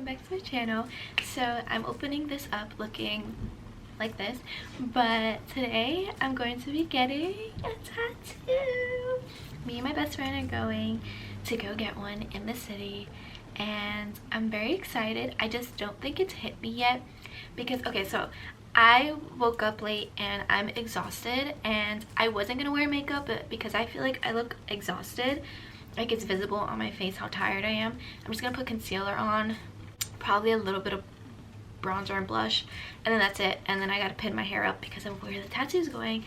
back to my channel. So I'm opening this up looking like this, but today I'm going to be getting a tattoo. Me and my best friend are going to go get one in the city, and I'm very excited. I just don't think it's hit me yet because, okay, so I woke up late and I'm exhausted, and I wasn't gonna wear makeup but because I feel like I look exhausted, like it's visible on my face how tired I am. I'm just gonna put concealer on, probably a little bit of bronzer and blush, and then that's it. And then I gotta pin my hair up because of where the tattoo's going.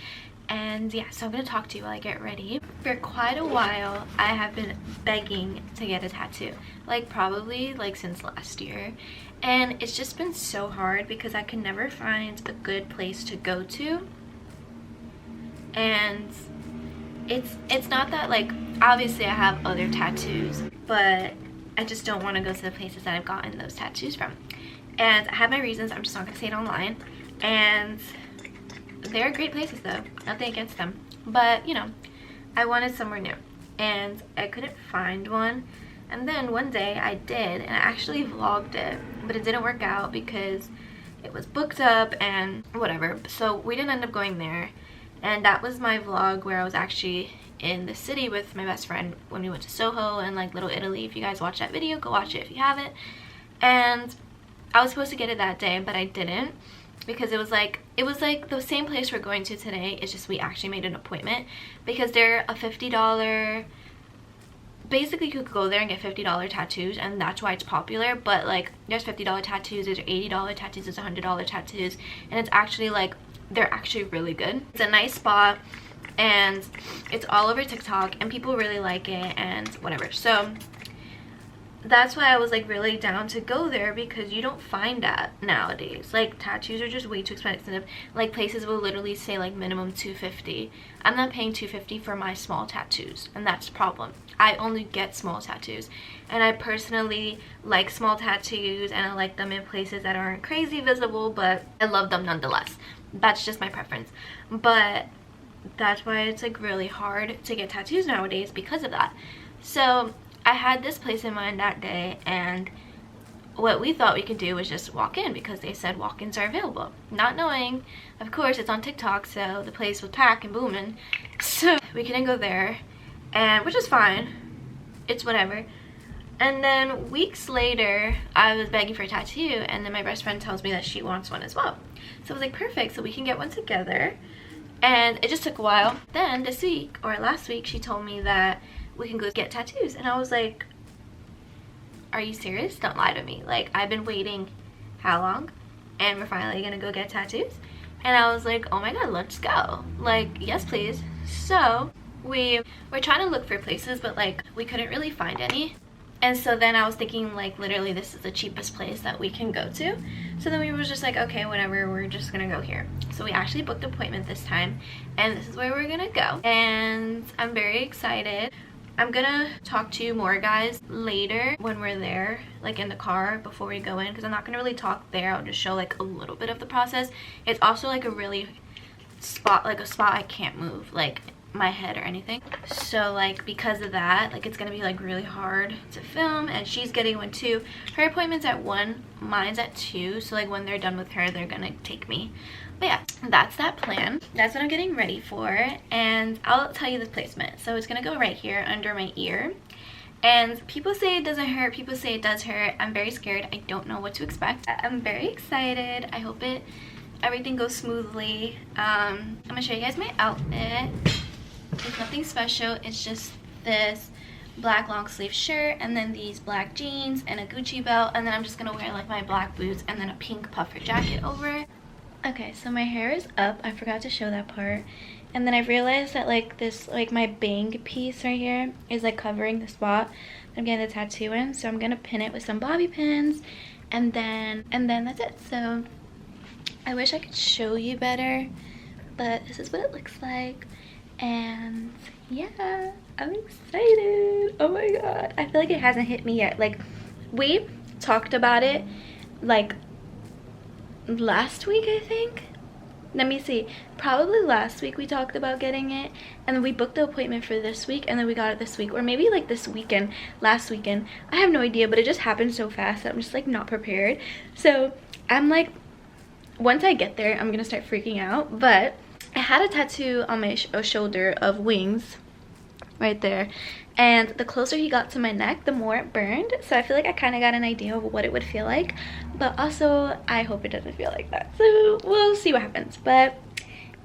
And yeah, so I'm gonna talk to you while I get ready. For quite a while I have been begging to get a tattoo, like probably like since last year, and it's just been so hard because I can never find a good place to go to. And it's not that, like, obviously I have other tattoos, but I just don't want to go to the places that I've gotten those tattoos from. And I have my reasons, I'm just not gonna say it online. And they're great places though, nothing against them, but you know, I wanted somewhere new and I couldn't find one. And then one day I did, and I actually vlogged it, but it didn't work out because it was booked up and whatever, so we didn't end up going there. And that was my vlog where I was actually in the city with my best friend when we went to Soho and like Little Italy. If you guys watched that video, go watch it if you haven't. And I was supposed to get it that day, but I didn't, because it was like the same place we're going to today. It's just we actually made an appointment because they're a $50, basically you could go there and get $50 tattoos, and that's why it's popular. But like there's $50 tattoos, there's $80 tattoos, there's $100 tattoos, and it's actually like, they're actually really good. It's a nice spot and it's all over TikTok and people really like it and whatever. So that's why I was like really down to go there, because you don't find that nowadays. Like tattoos are just way too expensive. Like places will literally say like minimum $250. I'm not paying $250 for my small tattoos, and that's the problem. I only get small tattoos, and I personally like small tattoos and I like them in places that aren't crazy visible, but I love them nonetheless. That's just my preference. But that's why it's like really hard to get tattoos nowadays because of that. So I had this place in mind that day, and what we thought we could do was just walk in because they said walk-ins are available, not knowing, of course, it's on TikTok, so the place was packed and booming. So we couldn't go there, and which is fine, it's whatever. And then weeks later I was begging for a tattoo, and then my best friend tells me that she wants one as well. So I was like, perfect, so we can get one together. And it just took a while. Then this week, or last week, she told me that we can go get tattoos, and I was like, are you serious? Don't lie to me. Like, I've been waiting how long, and we're finally gonna go get tattoos? And I was like, oh my god, let's go. Like, yes please. So we were trying to look for places, but like we couldn't really find any. And so then I was thinking, like, literally this is the cheapest place that we can go to. So then we were just like, okay, whatever, we're just gonna go here. So we actually booked an appointment this time, and this is where we're gonna go. And I'm very excited. I'm gonna talk to you more, guys, later when we're there, like in the car before we go in, because I'm not gonna really talk there. I'll just show like a little bit of the process. It's also like a really spot, like a spot I can't move, like my head or anything. So like because of that, like it's gonna be like really hard to film. And she's getting one too. Her appointment's at 1, mine's at 2, so like when they're done with her, they're gonna take me. But yeah, that's that plan. That's what I'm getting ready for, and I'll tell you the placement. So it's gonna go right here under my ear, and people say it doesn't hurt, people say it does hurt. I'm very scared. I don't know what to expect. I'm very excited. I hope everything goes smoothly. I'm gonna show you guys my outfit. It's nothing special, it's just this black long sleeve shirt, and then these black jeans and a Gucci belt, and then I'm just gonna wear like my black boots and then a pink puffer jacket over it. Okay, so my hair is up. I forgot to show that part. And then I realized that like this, like my bang piece right here is like covering the spot I'm getting the tattoo in, so I'm gonna pin it with some bobby pins, and then that's it. So I wish I could show you better, but this is what it looks like. And yeah, I'm excited. Oh my god, I feel like it hasn't hit me yet. Like, we talked about it like last week, I think, let me see, probably last week we talked about getting it, and then we booked the appointment for this week, and then we got it this week, or maybe like this weekend, last weekend. I have no idea, but it just happened so fast that I'm just like not prepared. So I'm like, once I get there, I'm gonna start freaking out. But I had a tattoo on my shoulder of wings right there, and the closer he got to my neck, the more it burned. So I feel like I kind of got an idea of what it would feel like, but also I hope it doesn't feel like that, so we'll see what happens. But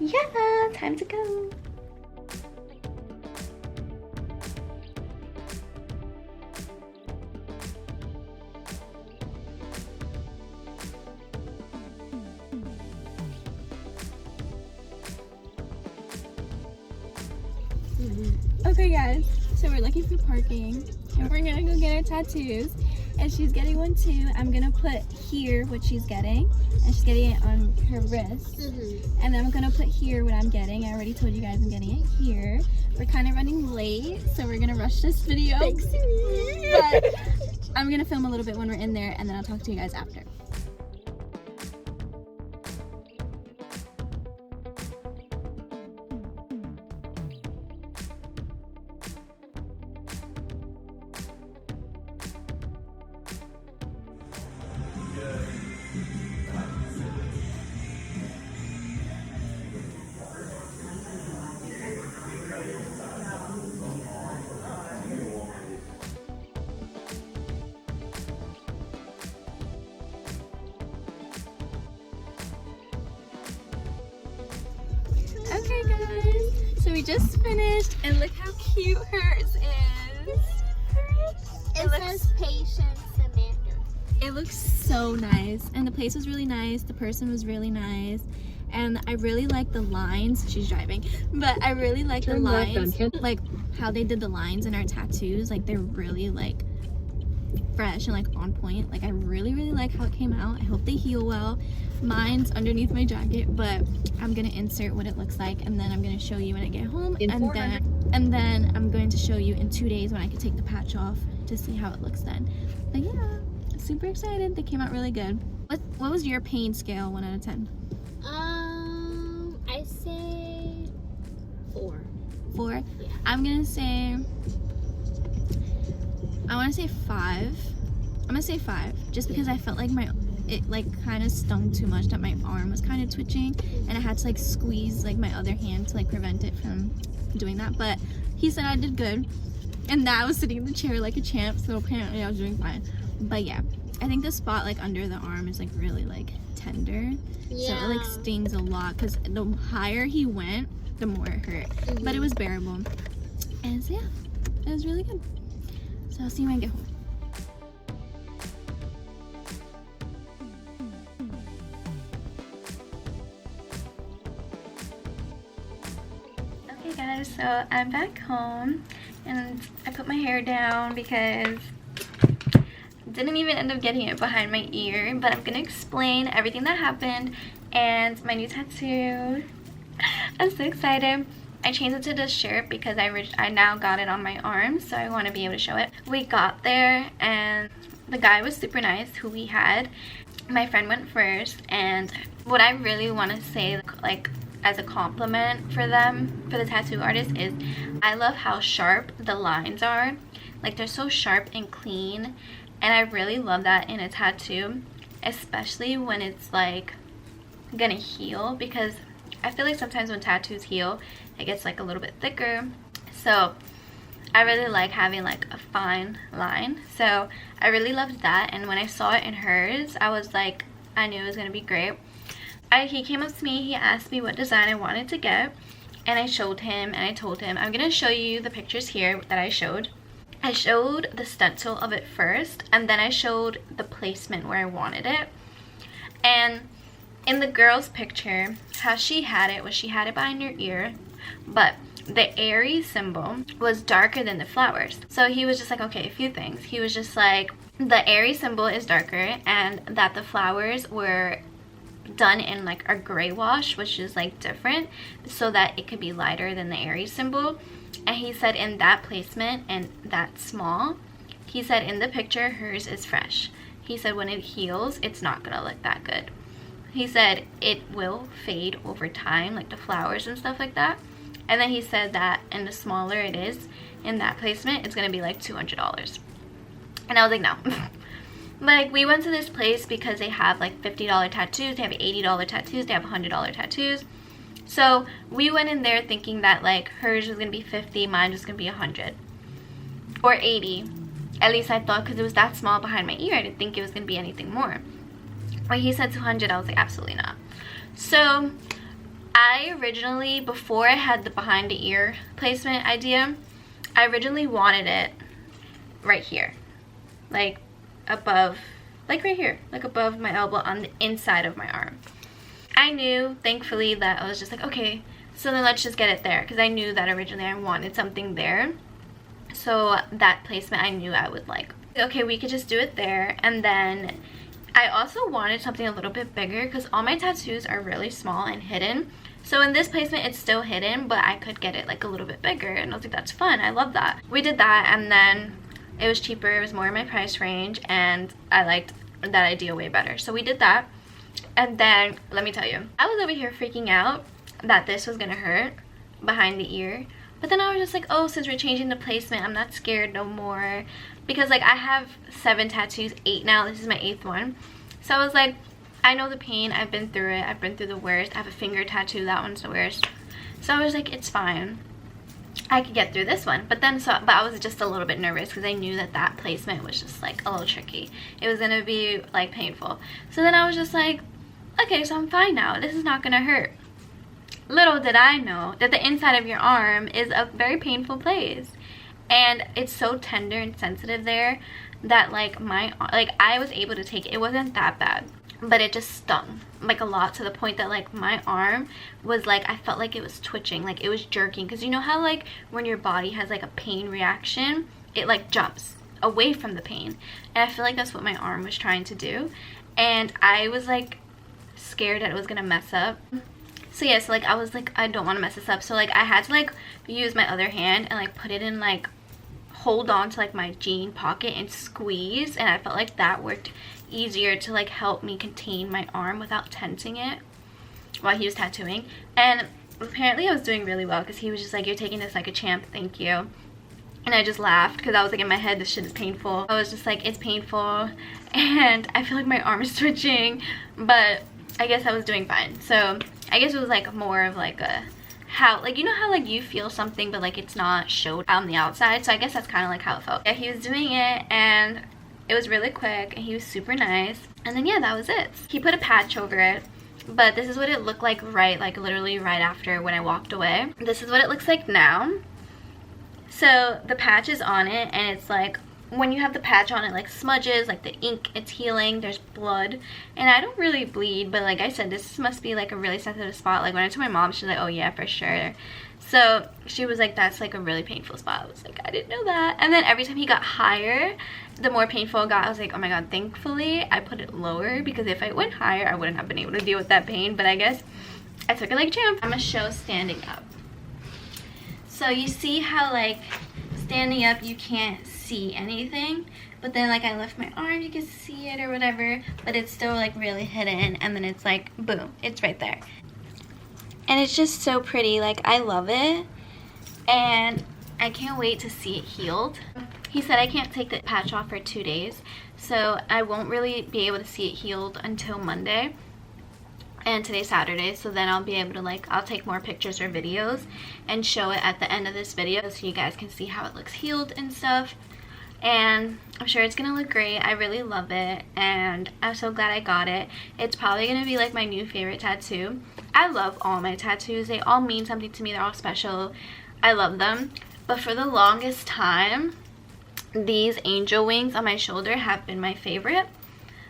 yeah, time to go. Okay guys, so we're looking for parking and we're gonna go get our tattoos, and she's getting one too. I'm gonna put here what she's getting, and she's getting it on her wrist, and then I'm gonna put here what I'm getting. I already told you guys I'm getting it here. We're kind of running late, so we're gonna rush this video, but I'm gonna film a little bit when we're in there, and then I'll talk to you guys after. Okay guys, so we just finished, and look how cute hers is. It says Patience Amanda. It looks so nice, and the place was really nice, the person was really nice, and I really like the lines. She's driving, but I really like the lines, like how they did the lines in our tattoos. Like they're really like fresh and like on point. Like I really like how it came out. I hope they heal well. Mine's underneath my jacket, but I'm gonna insert what it looks like, and then I'm gonna show you when I get home, and then I'm going to show you in 2 days when I can take the patch off to see how it looks then. But yeah, super excited. They came out really good. What was your pain scale 1 out of 10? I say 4. 4? Yeah. I'm gonna say, I want to say 5. I'm gonna say 5, just because I felt like it like kind of stung too much, that my arm was kind of twitching, and I had to like squeeze like my other hand to like prevent it from doing that. But he said I did good, and that I was sitting in the chair like a champ, so apparently I was doing fine. But yeah, I think the spot like under the arm is like really like tender, so it like stings a lot, because the higher he went, the more it hurt. But it was bearable, and so yeah, it was really good. So I'll see you when I get home. Okay guys, so I'm back home, and I put my hair down because I didn't even end up getting it behind my ear, but I'm gonna explain everything that happened and my new tattoo. I'm so excited. I changed it to this shirt because I now got it on my arm, so I want to be able to show it. We got there and the guy was super nice who we had. My friend went first, and what I really want to say like as a compliment for them, for the tattoo artist, is I love how sharp the lines are. Like they're so sharp and clean, and I really love that in a tattoo, especially when it's like gonna heal, because I feel like sometimes when tattoos heal it gets like a little bit thicker. So I really like having like a fine line, so I really loved that. And when I saw it in hers, I was like, I knew it was gonna be great. He came up to me, he asked me what design I wanted to get, and I showed him, and I told him, I'm gonna show you the pictures here that I showed. I showed the stencil of it first, and then I showed the placement where I wanted it. And in the girl's picture, how she had it was she had it behind her ear, but the Aries symbol was darker than the flowers. So he was just like, okay, a few things. He was just like, the Aries symbol is darker, and that the flowers were done in like a gray wash, which is like different, so that it could be lighter than the Aries symbol. And he said in that placement and that small, he said in the picture hers is fresh. He said when it heals, it's not gonna look that good. he said it will fade over time, like the flowers and stuff like that. And then he said that, and the smaller it is in that placement, it's gonna be like $200. And I was like, no. Like, we went to this place because they have like $50 tattoos, they have $80 tattoos, they have $100 tattoos. So we went in there thinking that like hers was gonna be 50, mine was gonna be 100 or 80. At least I thought, because it was that small behind my ear. I didn't think it was gonna be anything more. When he said 200, I was like, absolutely not. So I originally, before I had the behind the ear placement idea, I originally wanted it right here, like above, like right here, like above my elbow on the inside of my arm. I knew, thankfully, that I was just like, okay, so then let's just get it there, because I knew that originally I wanted something there. So that placement I knew I would like. Okay, we could just do it there. And then I also wanted something a little bit bigger because all my tattoos are really small and hidden. So in this placement it's still hidden, but I could get it like a little bit bigger, and I was like, that's fun, I love that. We did that, and then it was cheaper, it was more in my price range, and I liked that idea way better. So we did that. And then let me tell you, I was over here freaking out that this was gonna hurt behind the ear. But then I was just like, oh, since we're changing the placement, I'm not scared no more. Because like I have 7 tattoos, 8 now, this is my 8th one. So I was like, I know the pain, I've been through it, I've been through the worst. I have a finger tattoo, that one's the worst. So I was like, it's fine, I could get through this one. But then, but I was just a little bit nervous because I knew that that placement was just like a little tricky. It was gonna be like painful. So then I was just like, okay, so I'm fine now, this is not gonna hurt. Little did I know that the inside of your arm is a very painful place, and it's so tender and sensitive there that like I was able to take it. It wasn't that bad, but it just stung like a lot, to the point that like my arm was like, I felt like it was twitching, like it was jerking, because you know how like when your body has like a pain reaction, it like jumps away from the pain, and I feel like that's what my arm was trying to do. And I was like scared that it was gonna mess up. So yeah, so like I was like, I don't want to mess this up. So like I had to like use my other hand and like put it in, like hold on to like my jean pocket and squeeze, and I felt like that worked easier to like help me contain my arm without tensing it while he was tattooing. And apparently I was doing really well, because he was just like, you're taking this like a champ, thank you. And I just laughed because I was like, in my head, this shit is painful. I was just like, it's painful and I feel like my arm is twitching, but I guess I was doing fine. So I guess it was like more of like a, how, like, you know how like you feel something but like it's not showed on the outside. So I guess that's kind of like how it felt. Yeah, he was doing it and it was really quick and he was super nice. And then yeah, that was it. He put a patch over it, but this is what it looked like like literally right after when I walked away. This is what it looks like now. So the patch is on it, and it's like, when you have the patch on, it like smudges, like the ink, it's healing, there's blood. And I don't really bleed, but like I said, this must be like a really sensitive spot. Like when I told my mom, she's like, oh yeah, for sure. So she was like, that's like a really painful spot. I was like, I didn't know that. And then every time he got higher, the more painful it got. I was like, oh my god, thankfully I put it lower, because if I went higher, I wouldn't have been able to deal with that pain. But I guess I took it like a champ. I'm gonna show standing up. So you see how like standing up you can't see anything, but then like I lift my arm, you can see it or whatever, but it's still like really hidden, and then it's like boom, it's right there. And it's just so pretty, like I love it, and I can't wait to see it healed. He said I can't take the patch off for 2 days, so I won't really be able to see it healed until Monday. And today's Saturday, so then I'll be able to like, I'll take more pictures or videos and show it at the end of this video so you guys can see how it looks healed and stuff. And I'm sure it's gonna look great. I really love it, and I'm so glad I got it. It's probably gonna be like my new favorite tattoo. I love all my tattoos. They all mean something to me. They're all special. I love them. But for the longest time, these angel wings on my shoulder have been my favorite.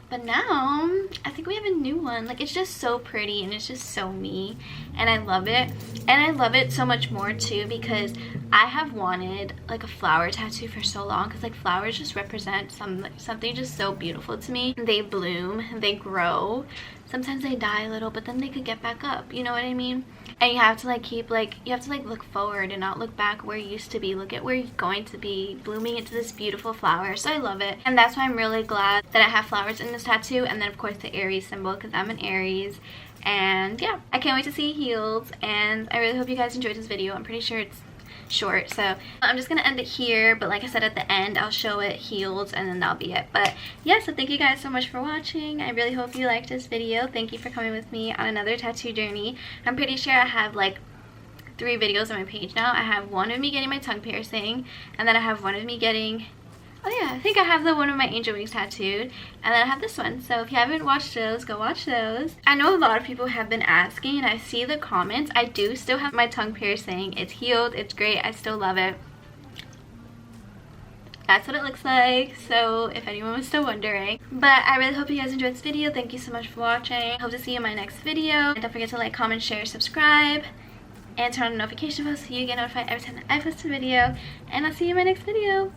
But now, I think we have a new one. Like, it's just so pretty, and it's just so me, and I love it. And I love it so much more, too, because I have wanted, like, a flower tattoo for so long, because, like, flowers just represent something just so beautiful to me. They bloom, they grow, sometimes they die a little, but then they could get back up, you know what I mean? And you have to like keep like, you have to like look forward and not look back where you used to be. Look at where you're going to be, blooming into this beautiful flower. So I love it, and that's why I'm really glad that I have flowers in this tattoo. And then of course the Aries symbol, because I'm an Aries. And yeah, I can't wait to see healed, and I really hope you guys enjoyed this video. I'm pretty sure it's short, so I'm just gonna end it here, but like I said, at the end I'll show it healed and then that'll be it. But yeah, so thank you guys so much for watching. I really hope you liked this video. Thank you for coming with me on another tattoo journey. I'm pretty sure I have like 3 videos on my page now. I have one of me getting my tongue piercing, and then I have one of me getting, oh yeah, I think I have the one of my angel wings tattooed, and then I have this one. So if you haven't watched those, go watch those. I know a lot of people have been asking, and I see the comments. I do still have my tongue piercing. It's healed, it's great, I still love it. That's what it looks like, so if anyone was still wondering. But I really hope you guys enjoyed this video. Thank you so much for watching. Hope to see you in my next video. And don't forget to like, comment, share, subscribe, and turn on the notification bell so you get notified every time that I post a video. And I'll see you in my next video.